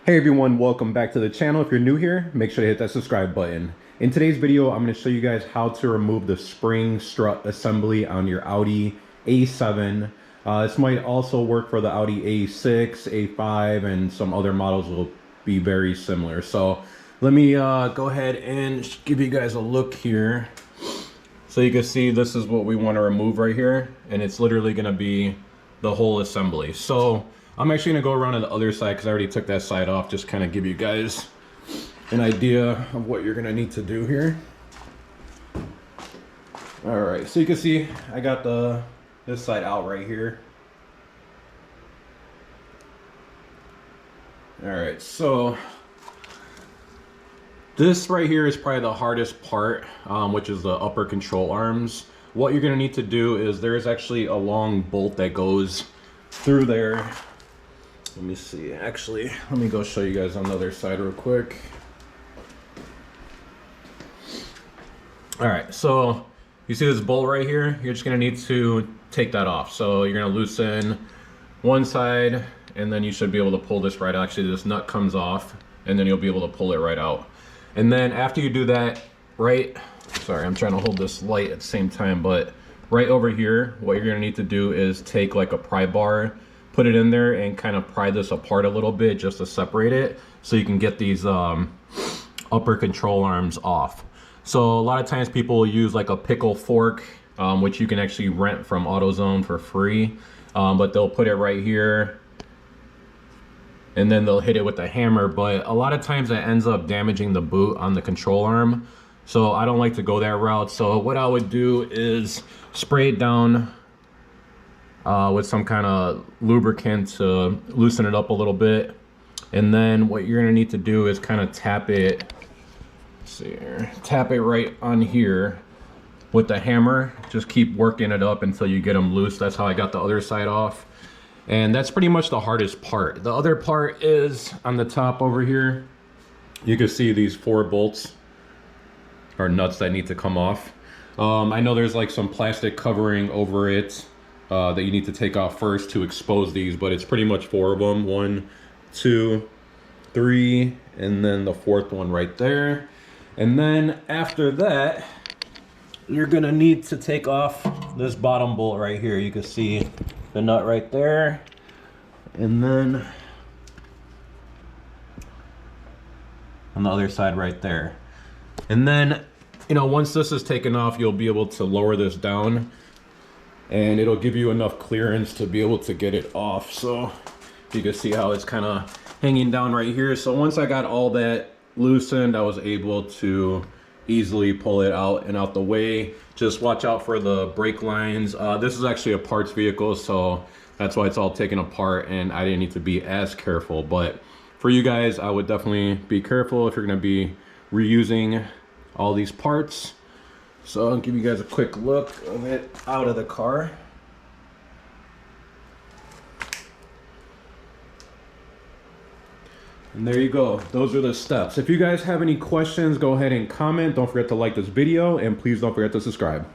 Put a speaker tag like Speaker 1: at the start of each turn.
Speaker 1: Hey everyone, welcome back to the channel. If you're new here, make sure to hit that subscribe button. In today's video, I'm going to show you guys how to remove the spring strut assembly on your Audi A7. This might also work for the Audi A6, A5, and some other models will be very similar. So let me go ahead and give you guys a look here. So you can see this is what we want to remove right here, and it's literally going to be the whole assembly. So I'm actually gonna go around on the other side because I already took that side off, just kind of give you guys an idea of what you're gonna need to do here. All right, so you can see I got this side out right here. All right, so this right here is probably the hardest part, which is the upper control arms. What you're gonna need to do is there is actually a long bolt that goes through there. Let me see, actually, let me go show you guys on the other side real quick. All right, so you see this bolt right here? You're just gonna need to take that off. So you're gonna loosen one side, and then you should be able to pull this right out. Actually, this nut comes off, and then you'll be able to pull it right out. And then after you do that, sorry, I'm trying to hold this light at the same time, but right over here, what you're gonna need to do is take like a pry bar, put it in there and kind of pry this apart a little bit just to separate it so you can get these upper control arms off. So a lot of times people will use like a pickle fork, which you can actually rent from AutoZone for free, but they'll put it right here and then they'll hit it with a hammer, but a lot of times that ends up damaging the boot on the control arm. So I don't like to go that route. So what I would do is spray it down with some kind of lubricant to loosen it up a little bit, and then what you're gonna need to do is kind of tap it. Let's see here, tap it right on here with the hammer. Just keep working it up until you get them loose. That's how I got the other side off, and that's pretty much the hardest part. The other part is on the top over here. You can see these 4 bolts or nuts that need to come off. I know there's like some plastic covering over it that you need to take off first to expose these, but it's pretty much 4 of them. 1, 2, 3, and then the 4th one right there. And then after that, you're gonna need to take off this bottom bolt right here. You can see the nut right there. And then on the other side right there. And then, you know, once this is taken off, you'll be able to lower this down, and it'll give you enough clearance to be able to get it off. So you can see how it's kind of hanging down right here. So once I got all that loosened, I was able to easily pull it out and out the way. Just watch out for the brake lines. This is actually a parts vehicle, so that's why it's all taken apart and I didn't need to be as careful. But for you guys, I would definitely be careful if you're gonna be reusing all these parts. So I'll give you guys a quick look of it out of the car. And there you go. Those are the steps. If you guys have any questions, go ahead and comment. Don't forget to like this video, and please don't forget to subscribe.